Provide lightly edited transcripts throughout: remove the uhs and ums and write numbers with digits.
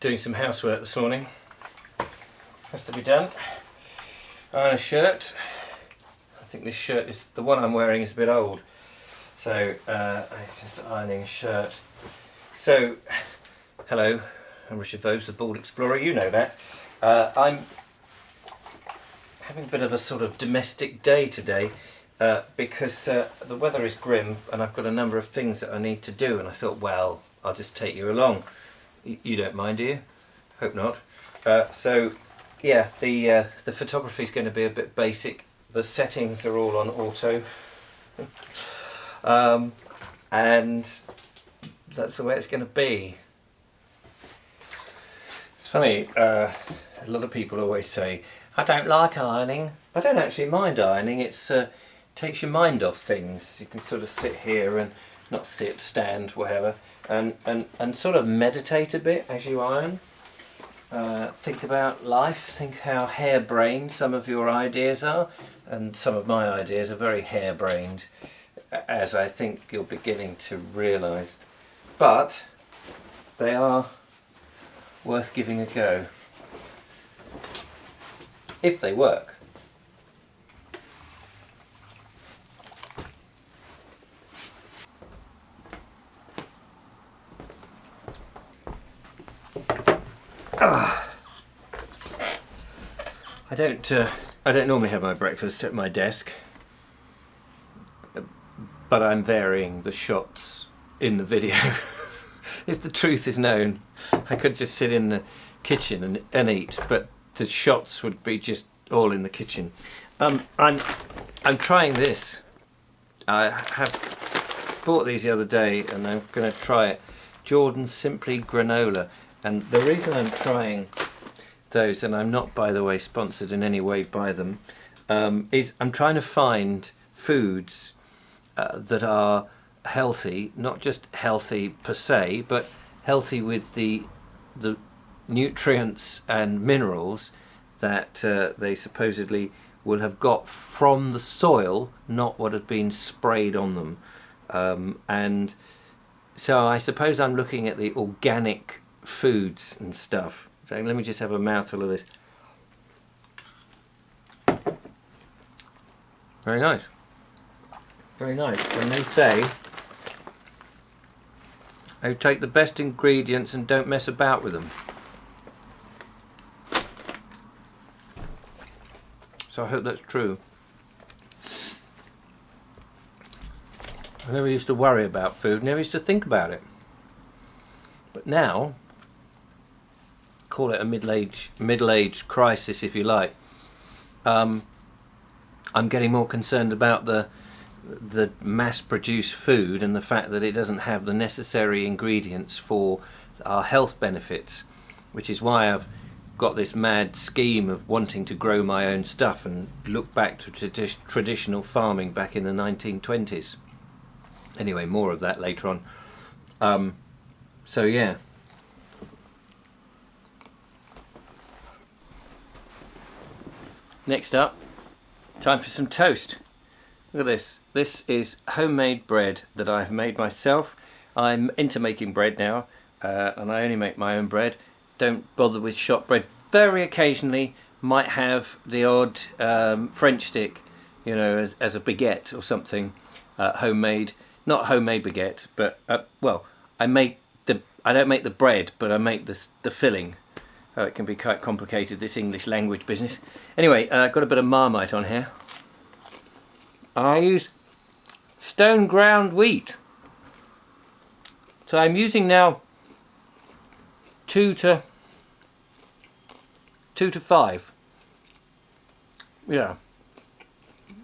doing some housework this morning. Has to be done. Iron a shirt. I think this shirt is the one I'm wearing is a bit old, so I'm just ironing a shirt. So, hello, I'm Richard Vobes, the Bald Explorer. You know that. I'm having a bit of a sort of domestic day today because the weather is grim and I've got a number of things that I need to do, and I thought, well, I'll just take you along. You don't mind, do you? Hope not. So, yeah, the photography is going to be a bit basic. The settings are all on auto, and that's the way it's going to be. It's funny, a lot of people always say, I don't like ironing. I don't actually mind ironing. It's takes your mind off things. You can sort of sit here and not sit, stand, whatever, and sort of meditate a bit as you iron. Think about life, think how harebrained some of your ideas are, and some of my ideas are very harebrained, as I think you're beginning to realise. But they are worth giving a go, if they work. I don't normally have my breakfast at my desk, but I'm varying the shots in the video. If the truth is known, I could just sit in the kitchen and eat, but the shots would be just all in the kitchen. I'm trying this. I have bought these the other day and I'm going to try it. Jordan's Simply Granola. And the reason I'm trying those, and I'm not, by the way, sponsored in any way by them, is I'm trying to find foods that are healthy, not just healthy per se, but healthy with the nutrients and minerals that they supposedly will have got from the soil, not what had been sprayed on them. And so I suppose I'm looking at the organic foods and stuff. So let me just have a mouthful of this. Very nice. Very nice. When they say they take the best ingredients and don't mess about with them. So I hope that's true. I never used to worry about food, never used to think about it. But now, call it a middle-age crisis if you like, I'm getting more concerned about the mass-produced food and the fact that it doesn't have the necessary ingredients for our health benefits, which is why I've got this mad scheme of wanting to grow my own stuff and look back to traditional farming back in the 1920s. Anyway, more of that later on. So yeah. Next up, time for some toast. Look at this. This is homemade bread that I've made myself. I'm into making bread now, and I only make my own bread. Don't bother with shop bread. Very occasionally might have the odd French stick, you know, as a baguette or something, homemade. Not homemade baguette, but well, I don't make the bread, but I make the filling. Oh, it can be quite complicated, this English language business. Anyway, I've got a bit of Marmite on here. I use stone ground wheat. So I'm using now 2 to 5. Yeah,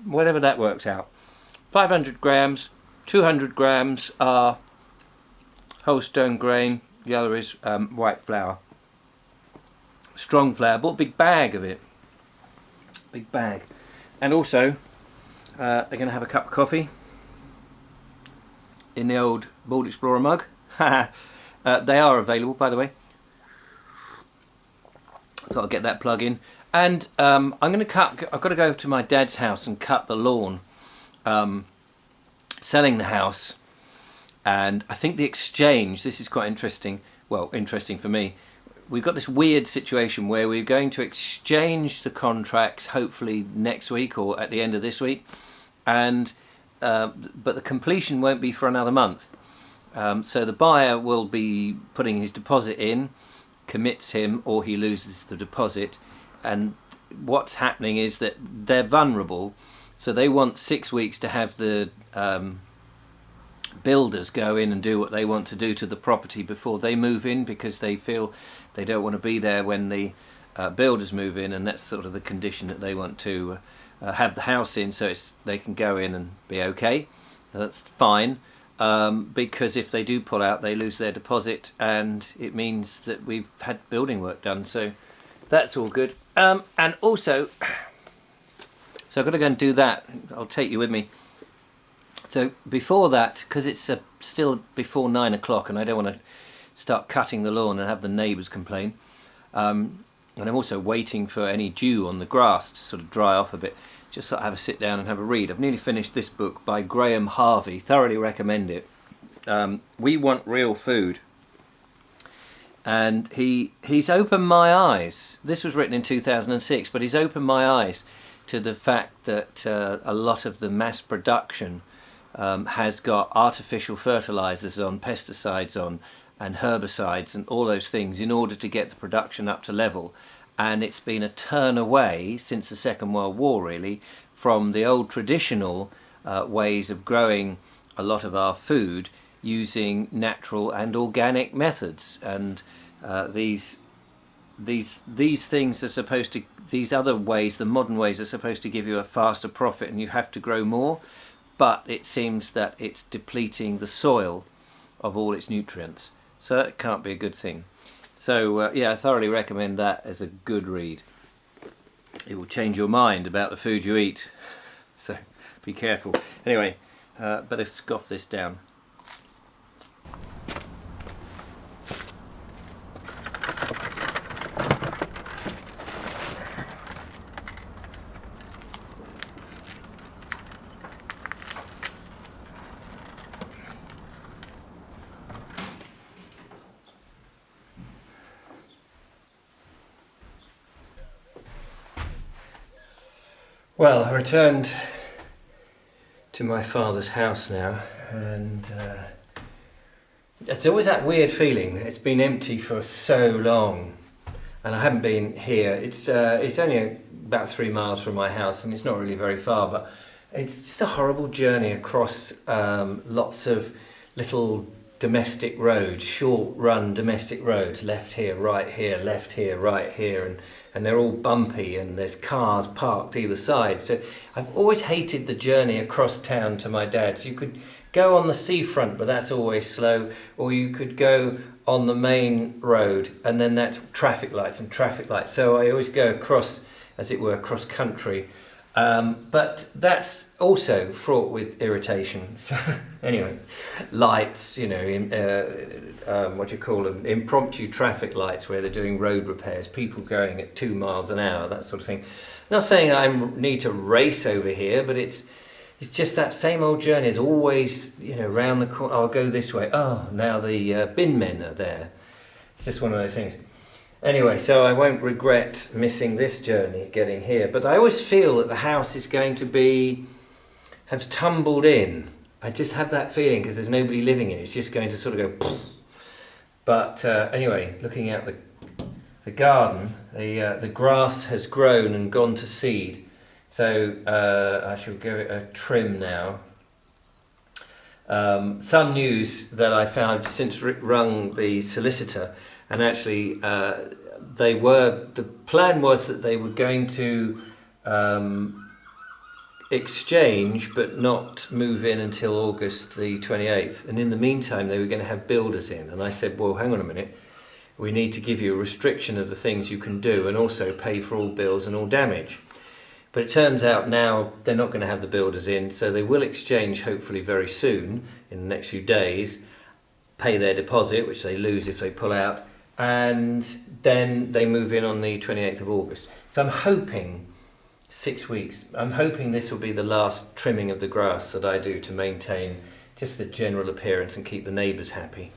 whatever that works out. 500 grams, 200 grams are whole stone grain, the other is white flour. Strong flour, bought a big bag of it. Big bag. And also, they're going to have a cup of coffee in the old Bald Explorer mug. They are available, by the way. Thought I'd get that plug in. And I'm going to I've got to go to my dad's house and cut the lawn. Selling the house. And I think the exchange, this is quite interesting. Well, interesting for me. we've got this weird situation where we're going to exchange the contracts hopefully next week or at the end of this week, and but the completion won't be for another month. So the buyer will be putting his deposit in, commits him, or he loses the deposit. And what's happening is that they're vulnerable, so they want 6 weeks to have the builders go in and do what they want to do to the property before they move in, because they feel they don't want to be there when the builders move in, and that's sort of the condition that they want to have the house in, so they can go in and be okay. That's fine, because if they do pull out, they lose their deposit, and it means that we've had building work done, so that's all good. And also, so I've got to go and do that. I'll take you with me. So before that, because it's still before 9 o'clock and I don't want to start cutting the lawn and have the neighbours complain, and I'm also waiting for any dew on the grass to sort of dry off a bit, just sort of have a sit down and have a read. I've nearly finished this book by Graham Harvey, thoroughly recommend it. We Want Real Food. And he's opened my eyes. This was written in 2006, but he's opened my eyes to the fact that a lot of the mass production has got artificial fertilizers on, pesticides on, and herbicides and all those things in order to get the production up to level. And it's been a turn away since the Second World War, really, from the old traditional ways of growing a lot of our food using natural and organic methods. And these things are supposed to, these other ways, the modern ways, are supposed to give you a faster profit and you have to grow more. But it seems that it's depleting the soil of all its nutrients. So that can't be a good thing. So yeah, I thoroughly recommend that as a good read. It will change your mind about the food you eat. So be careful. Anyway, better scoff this down. Well, I returned to my father's house now, and it's always that weird feeling. It's been empty for so long, and I haven't been here. It's only about 3 miles from my house, and it's not really very far, but it's just a horrible journey across lots of little domestic roads, short-run domestic roads, left here, right here, left here, right here, and they're all bumpy and there's cars parked either side. So I've always hated the journey across town to my dad's. You could go on the seafront, but that's always slow, or you could go on the main road and then that's traffic lights and traffic lights. So I always go across, as it were, cross country. But that's also fraught with irritation. So anyway, lights, you know, what do you call them? Impromptu traffic lights where they're doing road repairs, people going at 2 miles an hour, that sort of thing. I'm not saying I need to race over here, but it's just that same old journey. It's always, you know, round the corner. Oh, I'll go this way. Oh, now the bin men are there. It's just one of those things. Anyway, so I won't regret missing this journey getting here, but I always feel that the house is going to have tumbled in. I just have that feeling because there's nobody living in it. It's just going to sort of go poof. But anyway, looking at the garden, the grass has grown and gone to seed. So I shall give it a trim now. Some news that I found since Rick rung the solicitor. And actually, the plan was that they were going to exchange but not move in until August the 28th. And in the meantime, they were going to have builders in. And I said, well, hang on a minute. We need to give you a restriction of the things you can do and also pay for all bills and all damage. But it turns out now they're not going to have the builders in, so they will exchange hopefully very soon, in the next few days, pay their deposit, which they lose if they pull out, and then they move in on the 28th of August. So I'm hoping 6 weeks. I'm hoping this will be the last trimming of the grass that I do to maintain just the general appearance and keep the neighbours happy.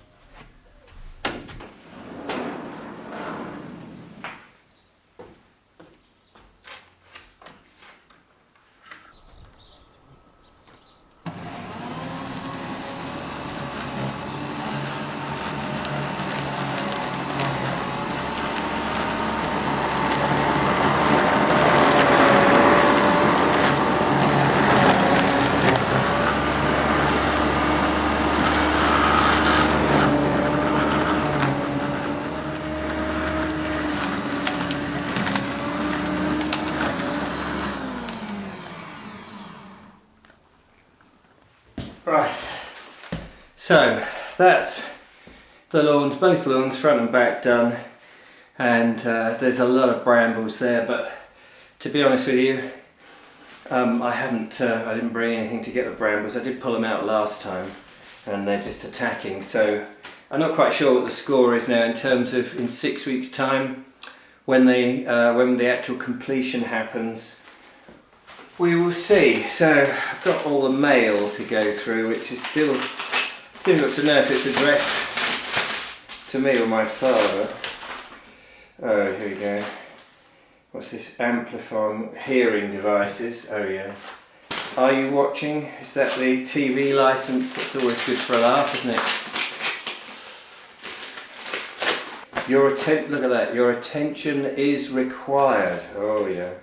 Right, so that's the lawns, both lawns, front and back done, and there's a lot of brambles there, but to be honest with you, I didn't bring anything to get the brambles. I did pull them out last time and they're just attacking, so I'm not quite sure what the score is now in terms of in 6 weeks time when the actual completion happens. We will see. So I've got all the mail to go through, which is still difficult to know if it's addressed to me or my father. Oh, here we go. What's this? Amplifying hearing devices. Oh yeah. Are you watching? Is that the TV license? It's always good for a laugh, isn't it? Look at that. Your attention is required. Oh yeah.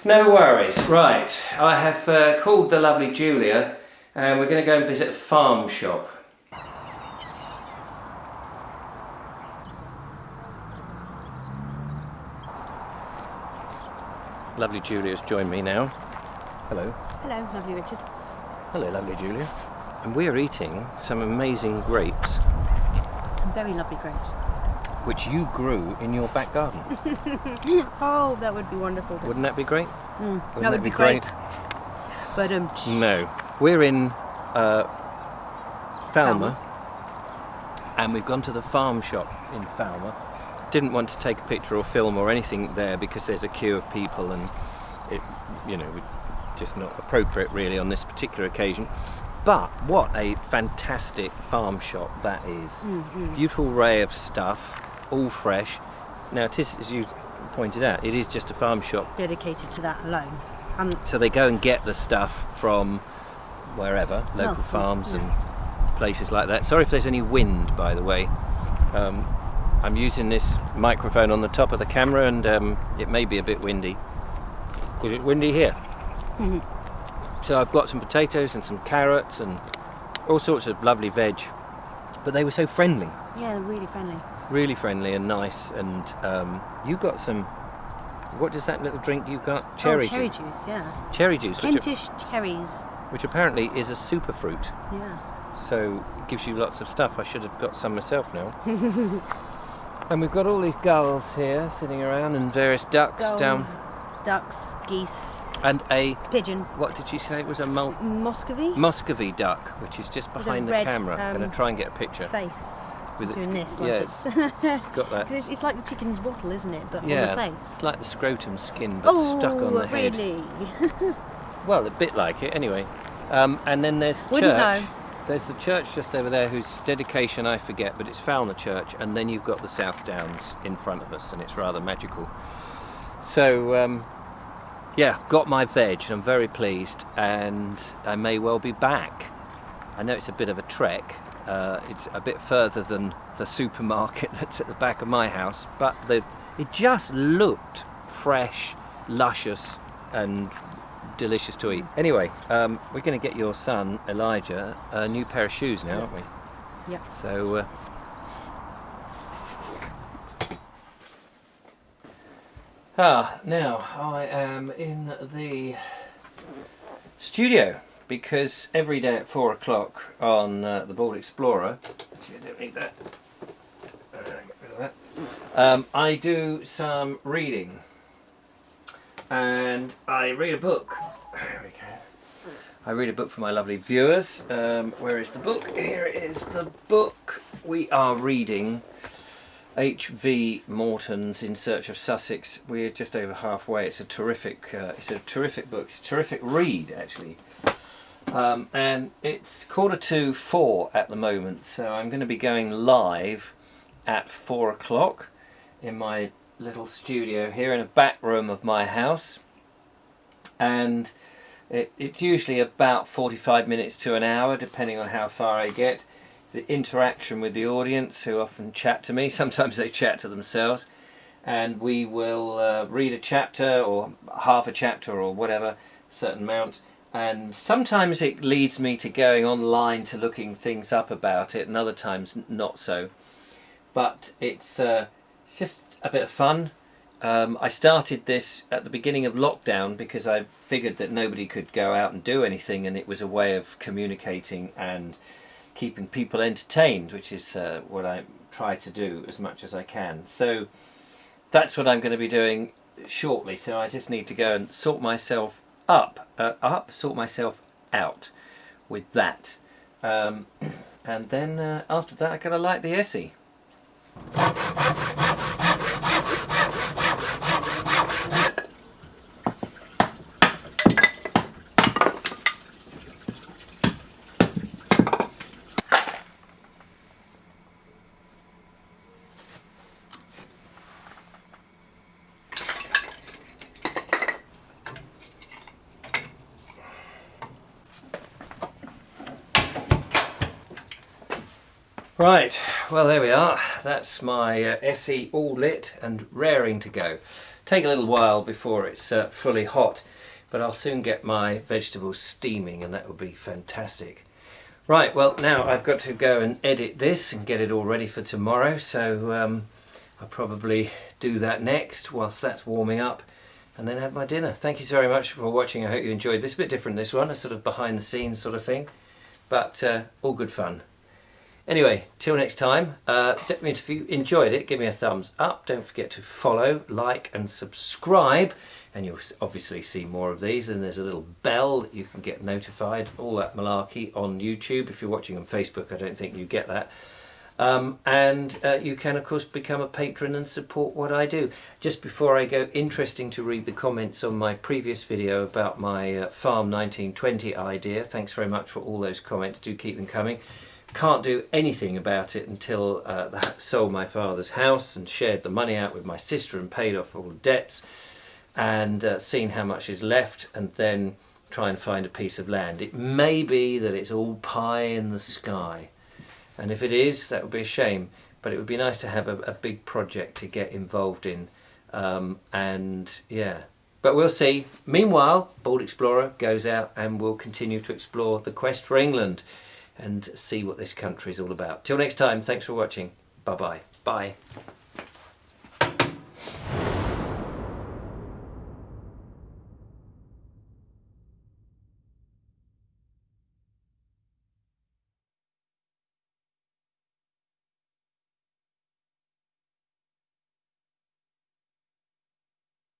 No worries. Right. I have called the lovely Julia, and we're going to go and visit a farm shop. Lovely Julia's joined me now. Hello. Hello, lovely Richard. Hello, lovely Julia. And we're eating some amazing grapes. Some very lovely grapes. Which you grew in your back garden. Oh, that would be wonderful. Wouldn't that be great? That would be great. But no. We're in Falmer. And we've gone to the farm shop in Falmer. Didn't want to take a picture or film or anything there because there's a queue of people and it, just not appropriate really on this particular occasion. But what a fantastic farm shop that is. Mm-hmm. Beautiful array of stuff, all fresh. Now it is, as you pointed out, it is just a farm shop. It's dedicated to that alone. So they go and get the stuff from wherever, local farms and places like that. Sorry if there's any wind, by the way. I'm using this microphone on the top of the camera and it may be a bit windy. Because it's windy here. Mm-hmm. So I've got some potatoes and some carrots and all sorts of lovely veg. But they were so friendly. Yeah, they're really friendly. Really friendly and nice. And you got some, what is that little drink you got? Cherry juice, yeah. Cherry juice. Kentish cherries. Which apparently is a superfruit. Yeah. So it gives you lots of stuff. I should have got some myself now. And we've got all these gulls here sitting around and various ducks down. Ducks, geese. And a pigeon. What did she say? It was a Muscovy? Muscovy duck, which is just behind the camera. I'm going to try and get a picture. Face. With doing this. It's got that. It's like the chicken's wattle, isn't it? But on the face. It's like the scrotum skin, but stuck on the head. Really? Well, a bit like it, anyway. And then there's the Wouldn't church. know. There's the church just over there whose dedication I forget, but it's Falmer Church, and then you've got the South Downs in front of us, and it's rather magical. So, got my veg, and I'm very pleased, and I may well be back. I know it's a bit of a trek. It's a bit further than the supermarket that's at the back of my house, but it just looked fresh, luscious, and delicious to eat. Anyway, we're going to get your son Elijah a new pair of shoes now, aren't we? Yeah. So now I am in the studio because every day at 4 o'clock on the Board Explorer, actually I don't need that, get rid of that, I do some reading. And I read a book. There we go. I read a book for my lovely viewers. Where is the book? Here it is. The book we are reading. H.V. Morton's In Search of Sussex. We're just over halfway. It's a terrific. It's a terrific book. It's a terrific read, actually. And it's 4:45 at the moment. So I'm going to be going live at 4 o'clock in my little studio here in a back room of my house, and it's usually about 45 minutes to an hour depending on how far I get. The interaction with the audience, who often chat to me, sometimes they chat to themselves, and we will read a chapter or half a chapter or whatever, certain amount, and sometimes it leads me to going online to looking things up about it, and other times not so. But it's just a bit of fun, I started this at the beginning of lockdown because I figured that nobody could go out and do anything, and it was a way of communicating and keeping people entertained, which is what I try to do as much as I can. So that's what I'm going to be doing shortly. So I just need to go and sort myself sort myself out with that. And then after that I gotta light the essie. Right, well there we are. That's my essie all lit and raring to go. Take a little while before it's fully hot, but I'll soon get my vegetables steaming and that will be fantastic. Right, well now I've got to go and edit this and get it all ready for tomorrow, so I'll probably do that next whilst that's warming up and then have my dinner. Thank you so very much for watching. I hope you enjoyed this. A bit different this one, a sort of behind the scenes sort of thing, but all good fun. Anyway, till next time, if you enjoyed it, give me a thumbs up. Don't forget to follow, like and subscribe, and you'll obviously see more of these. And there's a little bell that you can get notified, all that malarkey on YouTube. If you're watching on Facebook, I don't think you get that. And you can of course become a patron and support what I do. Just before I go, interesting to read the comments on my previous video about my Farm 1920 idea. Thanks very much for all those comments, do keep them coming. Can't do anything about it until I sold my father's house and shared the money out with my sister and paid off all the debts and seen how much is left, and then try and find a piece of land. It may be that it's all pie in the sky, and if it is, that would be a shame, but it would be nice to have a big project to get involved in, and yeah, but we'll see. Meanwhile, Bald Explorer goes out and will continue to explore the quest for England and see what this country is all about. Till next time, thanks for watching. Bye-bye. Bye.